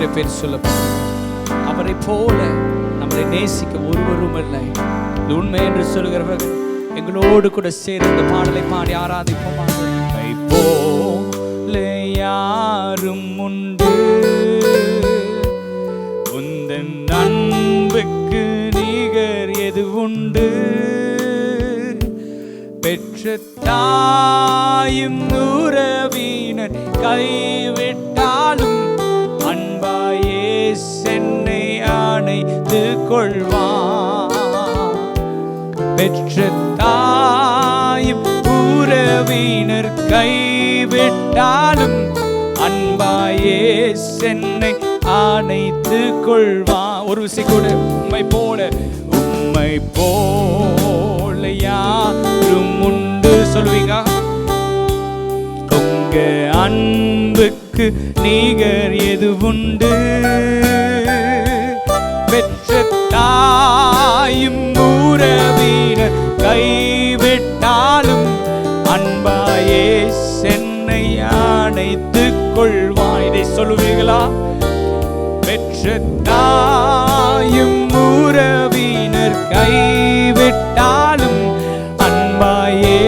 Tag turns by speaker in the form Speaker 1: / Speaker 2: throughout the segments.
Speaker 1: எத்தனை பேர் சொல்லப்படும்? அவரை போல நம்மளை நேசிக்க ஒருவரும் இல்லை. இது உண்மை என்று சொல்கிறவர்கள் எங்களோடு கூட சேர்ந்து இந்த பாடலை பாடி ஆராதிப்போமா? போல யாரும் உண்டு, உந்தன் அன்புக்கு நிகர் எது உண்டு? பெற்ற தாயும் உறவினர் கைவிட்டாலும் அன்பாயே சென்னை அணைத்து கொள்வான். பெற்ற தாயும் உறவினர் கைவிட்டாலும் அன்பாயே சென்னை அணைத்து கொள்வான். ஒரு விசை கூட உம்மை போல யாரும் உண்டு சொல்லுவீங்க. உங்க அன்புக்கு நிகர் எது உண்டு? பெற்ற தாயும் உறவினர் கைவிட்டாலும் அன்பாயே சென்னை அணைத்து கொள்வான். இதை சொல்லுவீர்களா? பெற்ற தாயும் உறவினர் கைவிட்டாலும் அன்பாயே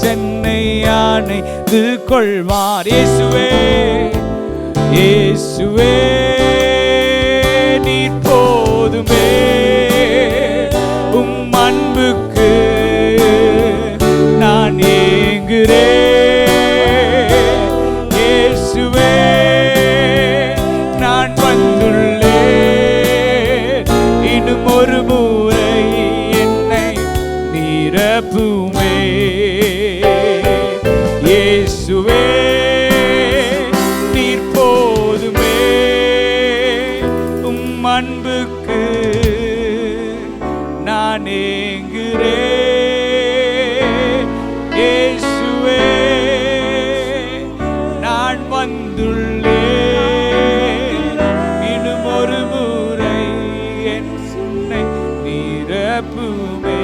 Speaker 1: சென்னை அணைத்து கொள்வார். இயேசுவே இயேசுவே நீர் போதுமே, உம் அன்புக்கு நான் ஏங்குறேன். இயேசுவே நான் வந்துள்ளேன், இன்னும் ஒரு முறை என்னை நிரப்புமே. இயேசுவே நீர் போதுமே, உம் அன்புக்கு நான் ஏங்குறேன். இயேசுவே நான் வந்துள்ளேன், இன்னும் ஒரு முறை என்னை நிரப்புமே.